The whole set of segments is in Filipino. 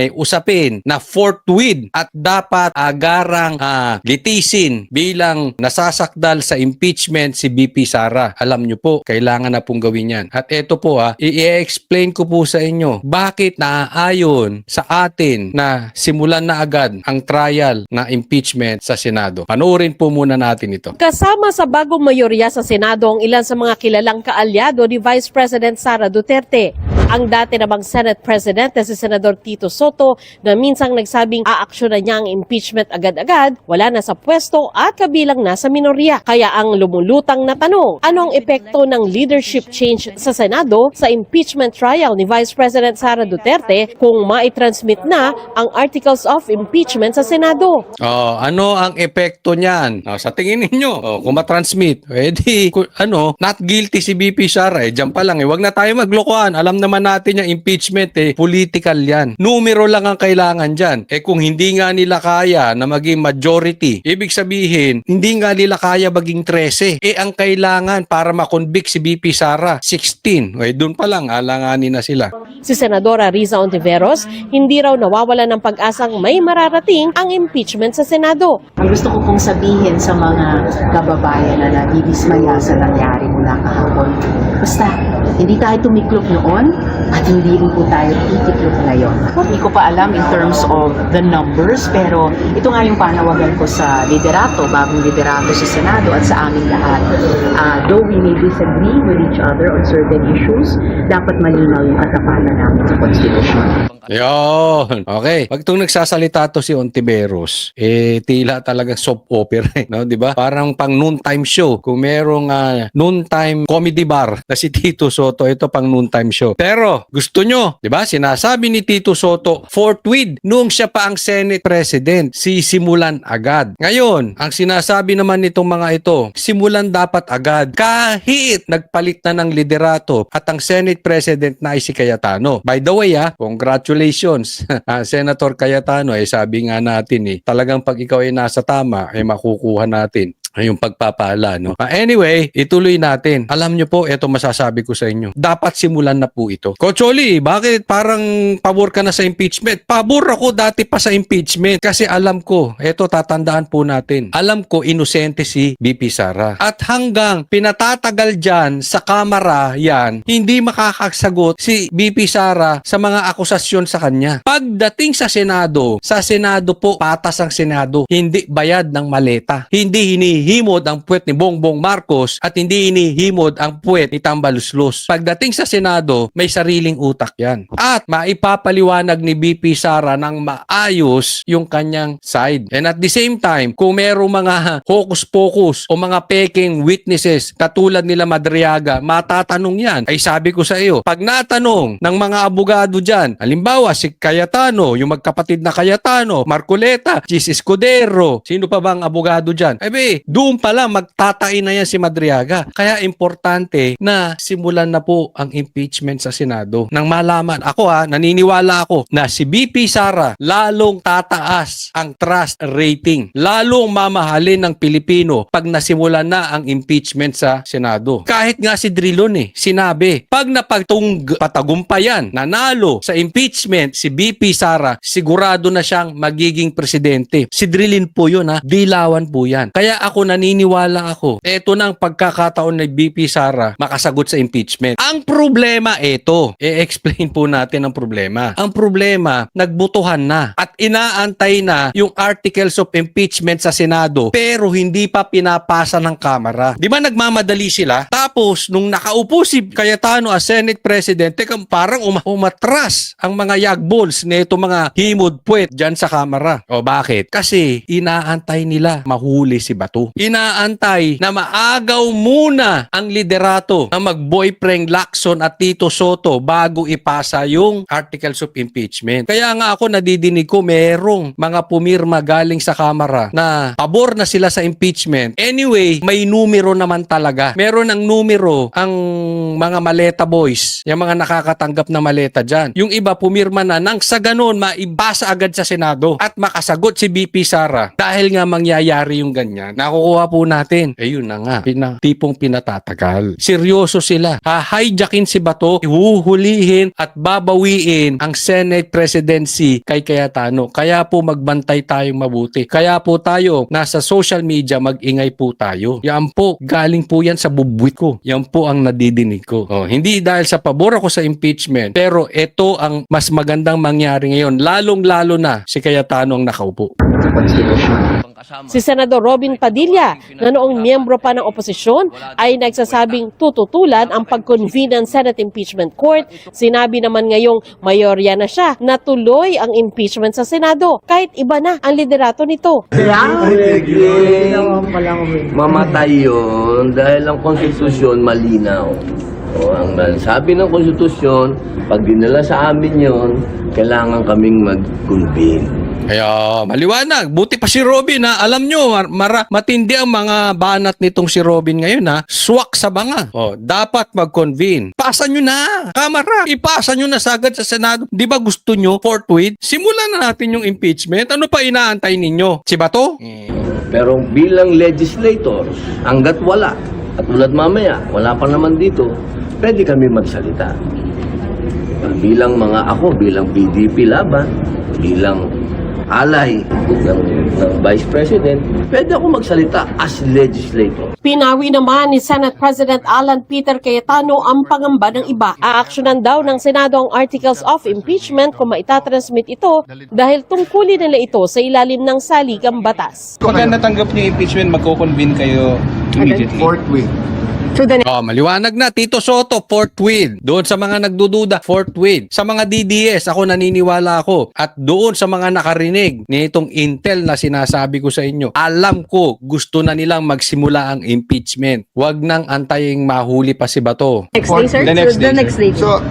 may usapin na forthwith at dapat agarang litisin bilang nasasakdal sa impeachment si BP Sara. Alam nyo po, kailangan na pong gawin yan. At eto po i-explain ko po sa inyo bakit naaayon sa atin na simulan na agad ang trial na impeachment sa Senado. Panoorin po muna natin ito. Kasama sa bagong mayorya sa Senado ang ilan sa mga kilalang kaalyado ni Vice President Sara Duterte. Ang dati namang Senate President na si Senador Tito Soto na minsang nagsabing aaksyonan niya ang impeachment agad-agad, wala na sa pwesto at kabilang na sa minorya. Kaya ang lumulutang na tanong, anong epekto ng leadership change sa Senado sa impeachment trial ni Vice President Sara Duterte kung maitransmit na ang Articles of Impeachment sa Senado? Ano ang epekto niyan? Sa tingin ninyo, kung matransmit, not guilty si BP Sara. Diyan pa lang. Huwag na tayo maglokohan. Alam naman natin yung impeachment, political yan. Numero lang ang kailangan dyan. Kung hindi nga nila kaya na maging majority, ibig sabihin, hindi nga nila kaya maging 13. Ang kailangan para makonvict si BP Sara, 16. Doon pa lang, alanganin na sila. Si Senadora Riza Ontiveros, hindi raw nawawala ng pag-asang may mararating ang impeachment sa Senado. Ang gusto ko pong sabihin sa mga kababayan na nadidismaya sa nangyari mula kahapon, basta hindi tayo tumiklop noon at hindi rin po tayo titiklop ngayon. Hindi ko pa alam in terms of the numbers, pero ito nga yung panawagan ko sa liderato, bagong liderato sa Senado at sa amin lahat. Though we may disagree with each other on certain issues, dapat malinaw yung katapatan namin sa konstitusyon. Yun. Okay. Pag itong nagsasalita to si Ontiveros, tila talaga soap opera, no? Diba? Parang pang noontime show. Kung merong noontime comedy bar na si Tito Soto, ito pang noontime show. Pero, gusto nyo, diba? Sinasabi ni Tito Soto, forthwith, noong siya pa ang Senate President, sisimulan agad. Ngayon, ang sinasabi naman nitong mga ito, simulan dapat agad. Kahit nagpalit na ng liderato at ang Senate President na ay si Cayetano. By the way, congratulations, Senator Cayetano. Sabi nga natin, talagang pag ikaw ay nasa tama, makukuha natin yung pagpapala, no? Anyway, ituloy natin. Alam nyo po, ito masasabi ko sa inyo. Dapat simulan na po ito. Coach Oli, bakit parang pabor ka na sa impeachment? Pabor ako dati pa sa impeachment kasi alam ko, ito tatandaan po natin. Alam ko, inosente si BP Sara. At hanggang pinatatagal dyan sa kamara yan, hindi makakasagot si BP Sara sa mga akusasyon sa kanya. Pagdating sa Senado po, patas ang Senado. Hindi bayad ng maleta. Hindi hinihimod ang puwet ni Bongbong Marcos at hindi hinihimod ang puwet ni Tambaluslos. Pagdating sa Senado, may sariling utak yan. At maipapaliwanag ni BP Sara ng maayos yung kanyang side. And at the same time, kung merong mga hocus-pocus o mga peking witnesses katulad nila Madriaga, matatanong yan. Ay sabi ko sa iyo, pag natanong ng mga abogado dyan, halimbawa si Cayetano, yung magkapatid na Cayetano, Marcoleta, Chis Escudero, sino pa bang abogado dyan? Doon pa lang magtatain na yan si Madriaga. Kaya importante na simulan na po ang impeachment sa Senado. Nang malaman, naniniwala ako na si BP Sara lalong tataas ang trust rating. Lalong mamahalin ng Pilipino pag nasimulan na ang impeachment sa Senado. Kahit nga si Drilon sinabi, pag patagumpayan, nanalo sa impeachment si BP Sara, sigurado na siyang magiging presidente. Si Drilon po yun, dilawan po yan. Kaya ako naniniwala ako, eto na ang pagkakataon ng BP Sara makasagot sa impeachment. Ang problema ito, i-explain po natin ang problema. Ang problema, nagbutuhan na at inaantay na yung articles of impeachment sa Senado pero hindi pa pinapasa ng Kamara. Di ba nagmamadali sila? Tapos, nung nakaupo si Cayetano as Senate President, parang umatras ang mga yagbols nito mga himod puwet dyan sa Kamara. O bakit? Kasi inaantay nila mahuli si Bato. Inaantay na maagaw muna ang liderato na mag-boyfriend Lacson at Tito Soto bago ipasa yung articles of impeachment. Kaya nga ako nadidinig ko merong mga pumirma galing sa Kamara na pabor na sila sa impeachment. Anyway, may numero naman talaga. Meron ng numero ang mga maleta boys, yung mga nakakatanggap na maleta dyan. Yung iba pumirma na nang sa ganun maibasa agad sa Senado at makasagot si BP Sara dahil nga mangyayari yung ganyan. makukuha po natin. Ayun na nga, tipong pinatatagal. Seryoso sila. Hahijackin si Bato, huhulihin at babawiin ang Senate presidency kay Cayetano. Kaya po magbantay tayong mabuti. Kaya po tayo nasa social media, mag-ingay po tayo. Yan po, galing po yan sa bubwit ko. Yan po ang nadidinig ko. Hindi dahil sa pabor ako sa impeachment, pero ito ang mas magandang mangyari ngayon. Lalong-lalo na si Cayetano ang nakaupo. Si Senador Robin Padilla, na noong miyembro pa ng oposisyon, ay nagsasabing tututulan ang pag-convene ng Senate Impeachment Court. Sinabi naman ngayong mayorya na siya na tuloy ang impeachment sa Senado, kahit iba na ang liderato nito. Mamatay yun dahil ang konstitusyon malinaw. Ang sabi ng konstitusyon, pag dinala sa amin yun, kailangan kaming mag-convene. Kaya maliwanag. Buti pa si Robin ha. Alam nyo, matindi ang mga banat nitong si Robin ngayon ha. Swak sa banga. Dapat mag-convene. Pasa nyo na. Kamara. Ipasa nyo na sagad sa Senado. Di ba gusto nyo forthwith? Simulan na natin yung impeachment. Ano pa inaantay ninyo? Si Bato? Pero bilang legislators, hanggat wala, at tulad mamaya, wala pa naman dito, pwede kami magsalita. Bilang bilang PDP laban, bilang alay ng Vice President, pwede ako magsalita as legislator. Pinawi naman ni Senate President Alan Peter Cayetano ang pangamba ng iba. Aaksyonan daw ng Senado ang Articles of Impeachment kung maitatransmit ito dahil tungkulin nila ito sa ilalim ng saligang batas. Pagka natanggap niyo yung impeachment, magko-convene kayo immediately. Forthwith. Maliwanag na, Tito Soto, forthwith. Doon sa mga nagdududa, forthwith. Sa mga DDS, ako naniniwala ako. At doon sa mga nakarinig nitong intel na sinasabi ko sa inyo, alam ko gusto na nilang magsimula ang impeachment. Huwag nang antaying mahuli pa si Bato. Next day, sir? The next day. So,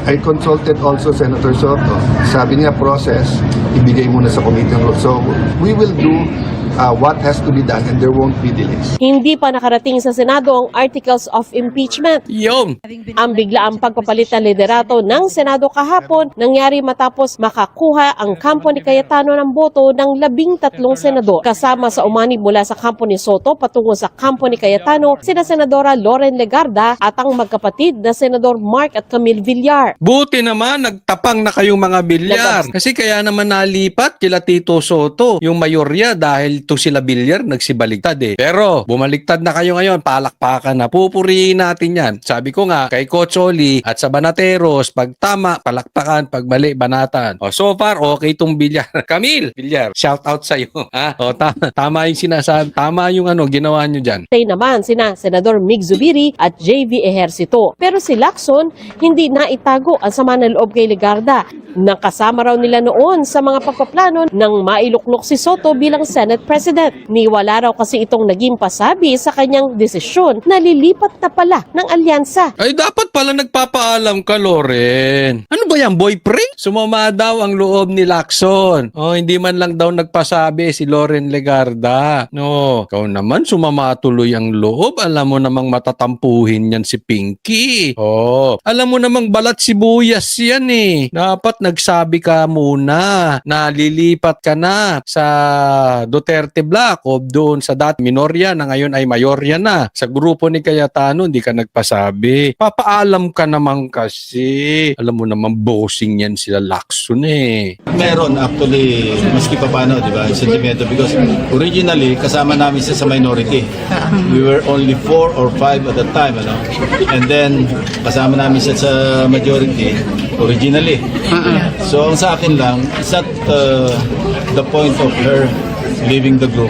I consulted also Senator Soto. Sabi niya, process, ibigay muna sa committee ng rules. So, we will do what has to be done and there won't be delays. Hindi pa nakarating sa Senado ang Articles of Impeachment. Yun! Ang biglaang pagpapalit ng liderato ng Senado kahapon nangyari matapos makakuha ang kampo ni Cayetano ng boto ng 13 senador. Kasama sa umanib mula sa kampo ni Soto patungo sa kampo ni Cayetano, sina Senadora Loren Legarda at ang magkapatid na Senador Mark at Camille Villar. Buti naman, nagtapang na kayong mga bilyar. Kasi kaya naman nalipat kila Tito Soto, yung mayorya, dahil to sila Villar, nagsibaligtad eh. Pero, bumaliktad na kayo ngayon, palakpakan na. Pupurihin natin yan. Sabi ko nga, kay Coach Oli at sa Banateros, pag tama, palakpakan, pag mali, banatan. So far, okay tong Villar. Camille, Villar, shout out sa'yo. Tama yung sinasabi, tama yung ginawa nyo dyan. Tay naman sina Senador Mig Zubiri at JV Ejercito. Pero si Lacson, hindi na itago ang sama ng loob kay Legarda. Nakasama raw nila noon sa mga pagpaplano nang mailuklok si Soto bilang Senate President. Niwala raw kasi itong naging pasabi sa kanyang desisyon na lilipat na pala ng alyansa. Ay, dapat pala nagpapaalam ka, Loren. Ano ba yan, boyfriend? Sumama daw ang loob ni Lacson. Hindi man lang daw nagpasabi si Loren Legarda. No, ikaw naman sumama tuloy ang loob. Alam mo namang matatampuhin yan si Pinky. Alam mo namang balat sibuyas yan eh. Dapat nagsabi ka muna na lilipat ka na sa Duterte Block o doon sa dati minorya na ngayon ay mayorya na. Sa grupo ni Cayetano, hindi ka nagpasabi. Papaalam ka naman kasi. Alam mo naman, bossing yan sila Lacson eh. Meron actually, maski pa paano, di ba, sentimento, because originally, kasama namin siya sa minority. We were only 4 or 5 at the time, and then kasama namin siya sa majority originally. So ang sa akin lang, it's not the point of her leaving the group,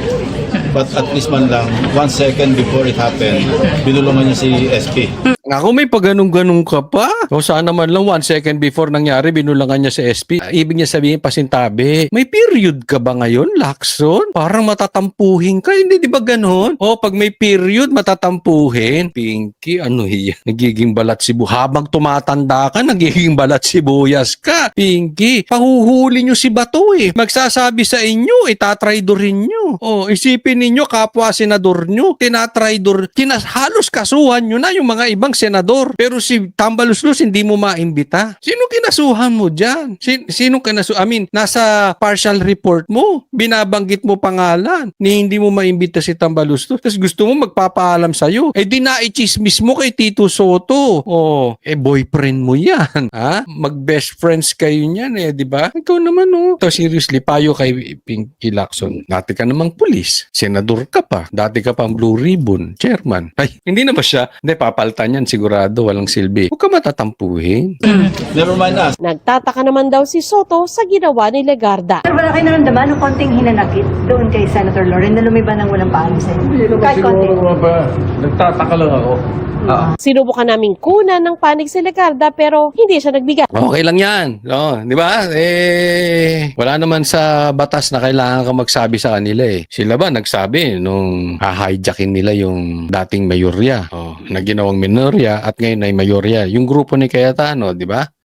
but at least man lang, 1 second before it happened, binulungan niya si SP. Ako may pagganong-ganong ka pa. O sana man lang 1 second before nangyari, binulangan niya sa SP. Ibig niya sabihin, pasintabi. May period ka ba ngayon, Lacson? Parang matatampuhin ka. Hindi, di ba ganon? Pag may period, matatampuhin. Pinky, ano yan? Nagiging balat sibu. Habang tumatanda ka, nagiging balat sibuyas ka. Pinky, pahuhuli niyo si Bato eh. Magsasabi sa inyo, itatraidorin niyo. Isipin ninyo, kapwa senador niyo, tinatraidor, halos kasuhan niyo na yung mga ibang senador. Pero si Tambaluslos hindi mo maimbita. Sino kinasuhan mo dyan? Sino kinasuhan? I mean, nasa partial report mo, binabanggit mo pangalan ni hindi mo maimbita si Tambaluslos. Tapos gusto mo magpapaalam sa'yo. Eh di naichismis mo kay Tito Soto. Oh, boyfriend mo yan. Ha? Mag-best friends kayo niyan di ba? Ikaw naman To seriously, payo kay Pinky Lacson. Dati ka namang pulis. Senador ka pa. Dati ka pang Blue Ribbon. Chairman. Ay, hindi na ba siya? Hindi, papalitan yan sigurado. Walang silbi. Huwag ka matatampuhin. Never mind us. Nagtataka naman daw si Soto sa ginawa ni Legarda. Pero wala kayo naramdaman ng konting hinanakit doon kay Senator Lauren na lumiban ng walang paalam sa inyo? Kahit konti. Nagtataka lang ako. Sinubukan naming kunan ng panig si Legarda pero hindi siya nagbigay. Okay lang yan. Di ba? Wala naman sa batas na kailangan ka magsabi sa kanila Sila ba nagsabi nung hahijackin nila yung dating mayorya na ginawang minorya at ngayon ay mayorya. Yung grupo ni Cayetano, di ba?